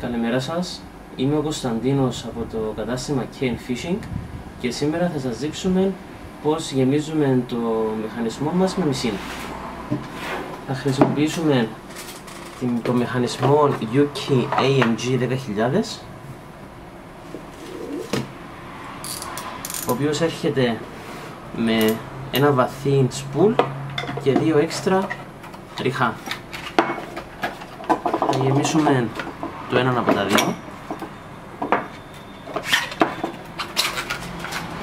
Καλημέρα σας, είμαι ο Κωνσταντίνος από το κατάστημα Cane Fishing και σήμερα θα σας δείξουμε πώς γεμίζουμε το μηχανισμό μας με μυσίνα. Θα χρησιμοποιήσουμε το μηχανισμό Yuki AMG 10.000, ο οποίος έρχεται με ένα βαθύ σπουλ και δύο έξτρα ριχά. Θα γεμίσουμε το έναν από τα δύο.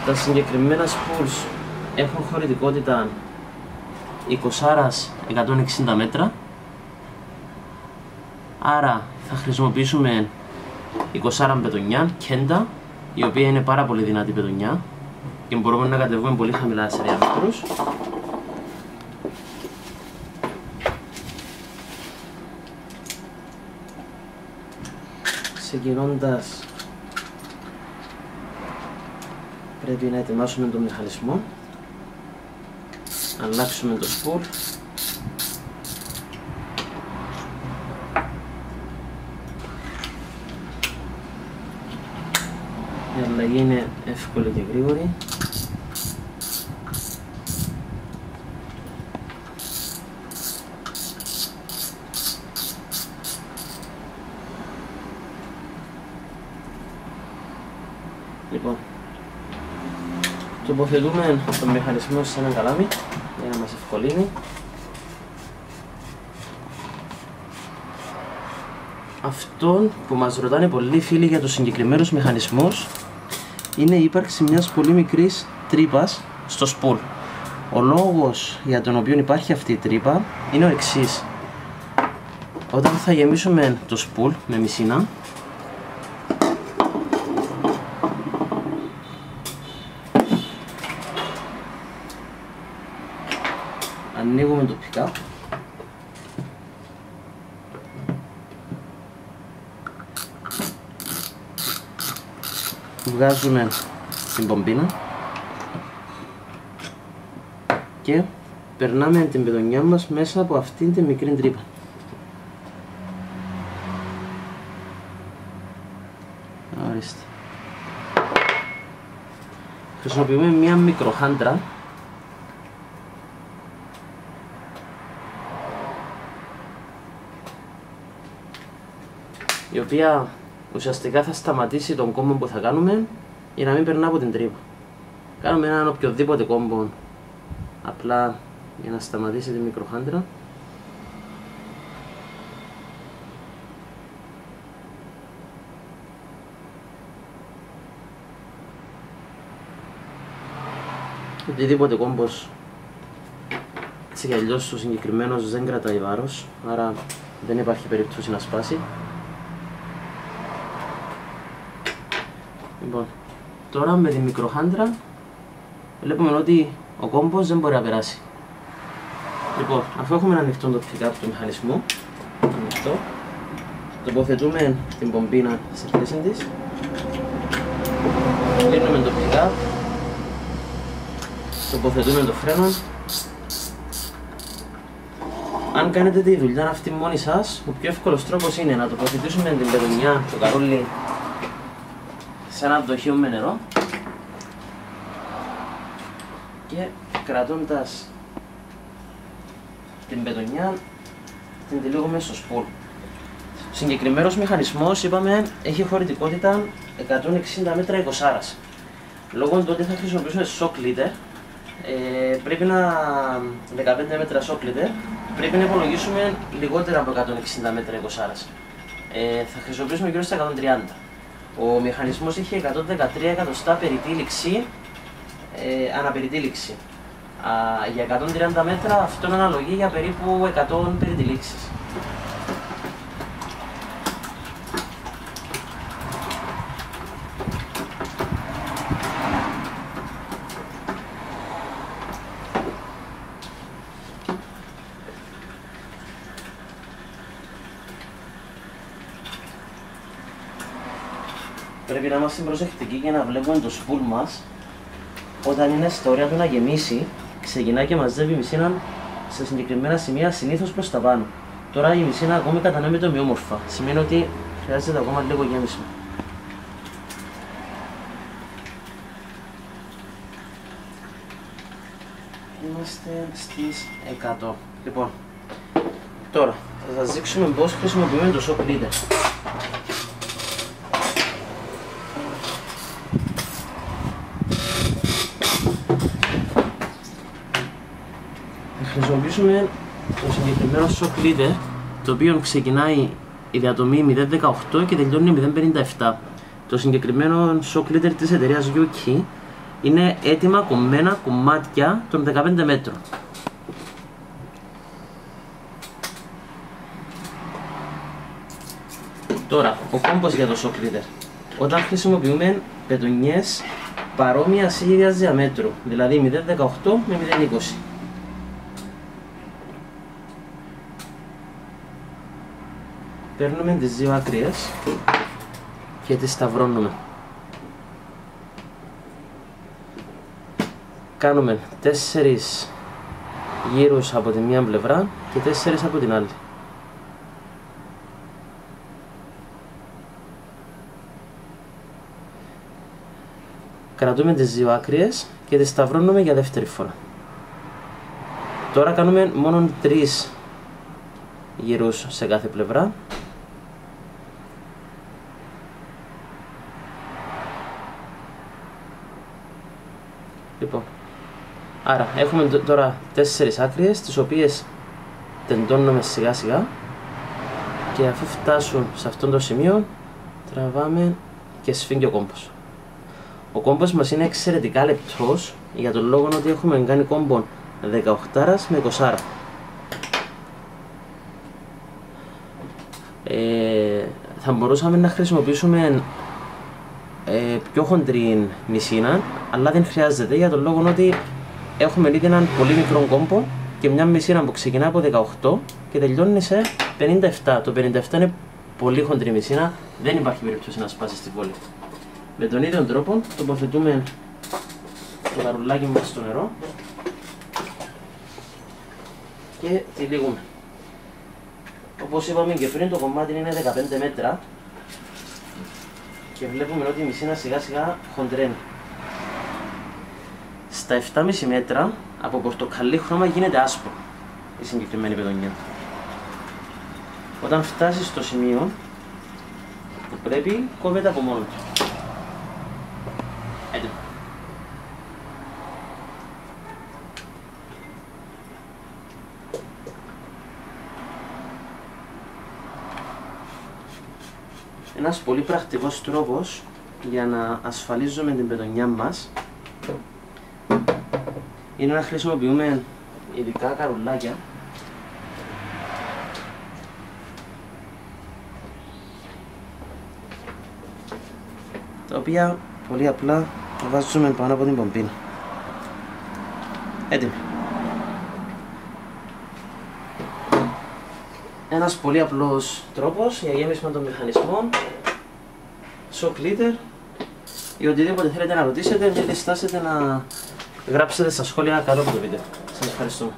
Τα συγκεκριμένα spools έχουν χωρητικότητα 160 μέτρα, άρα θα χρησιμοποιήσουμε 20 πετονιά, κέντα, η οποία είναι πάρα πολύ δυνατή πετονιά και μπορούμε να κατεβούμε πολύ χαμηλά σε διάμετρους. Ξεκινώντας, πρέπει να ετοιμάσουμε τον μηχανισμό, αλλάξουμε το σπουλ, η αλλαγή είναι εύκολη και γρήγορη. Λοιπόν, τοποθετούμε τον μηχανισμό σε ένα καλάμι για να μας ευκολύνει. Αυτό που μας ρωτάνε πολλοί φίλοι για τους συγκεκριμένους μηχανισμούς είναι η ύπαρξη μιας πολύ μικρής τρύπας στο σπουλ. Ο λόγος για τον οποίο υπάρχει αυτή η τρύπα είναι ο εξής. Όταν θα γεμίσουμε το σπουλ με μυσίνα, ανοίγουμε το pick-up, βγάζουμε την πομπίνα και περνάμε την πετονιά μας μέσα από αυτήν την μικρή τρύπα. Ορίστε. Χρησιμοποιούμε μια μικροχάντρα η οποία ουσιαστικά θα σταματήσει τον κόμπο που θα κάνουμε για να μην περνά από την τρύπα. Κάνουμε έναν οποιοδήποτε κόμπο απλά για να σταματήσει τη μικροχάντρα. Οτιδήποτε κόμπος, έτσι κι αλλιώς ο συγκεκριμένος δεν κρατάει βάρος, άρα δεν υπάρχει περίπτωση να σπάσει. Λοιπόν, τώρα με τη μικροχάντρα βλέπουμε ότι ο κόμπος δεν μπορεί να περάσει. Λοιπόν, αφού έχουμε ανοιχτό το pick-up του μηχανισμού, ανοιχτό, τοποθετούμε την πομπίνα στη θέση της, κλείνουμε το pick-up, τοποθετούμε το φρένο. Αν κάνετε τη δουλειά αυτή μόνοι σας, ο πιο εύκολος τρόπος είναι να τοποθετήσουμε την πετονιά, το καρόλι, σε ένα δοχείο με νερό και κρατώντας την πετονιά την τυλίγουμε στο σπουλ. Ο συγκεκριμένος μηχανισμός, είπαμε, έχει χωρητικότητα 160 μέτρα 20. Λόγω του ότι θα χρησιμοποιήσουμε shock leader, πρέπει να 15 μέτρα shock leader, πρέπει να υπολογίσουμε λιγότερα από 160 μέτρα 20. Θα χρησιμοποιήσουμε γύρω στα 130. Ο μηχανισμός είχε 113 εκατοστά περιτύλιξη αναπεριτύλιξη. Για 130 μέτρα αυτό αναλογεί για περίπου 100 περιτυλίξεις. Πρέπει να είμαστε προσεκτικοί για να βλέπουμε το σπουλ μας όταν είναι στα όρια του να γεμίσει, ξεκινά και μαζεύει μυσίνα σε συγκεκριμένα σημεία, συνήθως προς τα πάνω. Τώρα η μυσίνα ακόμη κατανέμεται ομοιόμορφα. Σημαίνει ότι χρειάζεται ακόμα λίγο γέμισμα. Είμαστε στις 100. Λοιπόν, τώρα θα σας δείξουμε πώς χρησιμοποιούμε το shock leader. Θα χρησιμοποιήσουμε το συγκεκριμένο shock leader, το οποίο ξεκινάει η διατομή 0.18 και τελειώνει 0.57. Το συγκεκριμένο shock leader της εταιρείας Yuki είναι έτοιμα κομμένα κομμάτια των 15 μέτρων. Τώρα, ο κόμπος για το shock leader. Όταν χρησιμοποιούμε πετονιές παρόμοιας ίδιας διαμέτρου, δηλαδή 0.18 με 0.20. Παίρνουμε τις δύο άκριες και τις σταυρώνουμε. Κάνουμε 4 γύρους από τη μία πλευρά και 4 από την άλλη. Κρατούμε τις δύο άκριες και τις σταυρώνουμε για δεύτερη φορά. Τώρα κάνουμε μόνο 3 γύρους σε κάθε πλευρά. Λοιπόν, άρα έχουμε τώρα 4 άκριες, τις οποίες τεντώνουμε σιγά σιγά και αφού φτάσουν σε αυτό το σημείο τραβάμε και σφίγγει ο κόμπος. Ο κόμπος μας είναι εξαιρετικά λεπτός για τον λόγο ότι έχουμε κάνει κόμπο 18 με 20. Θα μπορούσαμε να χρησιμοποιήσουμε πιο χοντρή μισίνα, αλλά δεν χρειάζεται για τον λόγο ότι έχουμε ήδη έναν πολύ μικρό κόμπο και μια μισίνα που ξεκινά από 18 και τελειώνει σε 57. Το 57 είναι πολύ χοντρή μισίνα, δεν υπάρχει περίπτωση να σπάσει στη βόλη. Με τον ίδιο τρόπο τοποθετούμε το καρουλάκι μας στο νερό και τυλίγουμε. Όπως είπαμε και πριν, το κομμάτι είναι 15 μέτρα και βλέπουμε ότι η μισίνα σιγά σιγά χοντρένει. Στα 7,5 μέτρα από πορτοκαλί χρώμα γίνεται άσπρο η συγκεκριμένη πετονιά. Όταν φτάσει στο σημείο που πρέπει, κόβεται από μόνο του. Έτοιμο. Ένας πολύ πρακτικός τρόπος για να ασφαλίζουμε την πετονιά μας είναι να χρησιμοποιούμε ειδικά καρουλάκια τα οποία πολύ απλά τα βάζουμε πάνω από την πομπίνα. Έτοιμοι. Ένας πολύ απλός τρόπος για γέμισμα των μηχανισμών, shock leader, ή οτιδήποτε θέλετε να ρωτήσετε, μην διστάσετε να γράψετε στα σχόλια κάτω από το βίντεο. Σας ευχαριστούμε.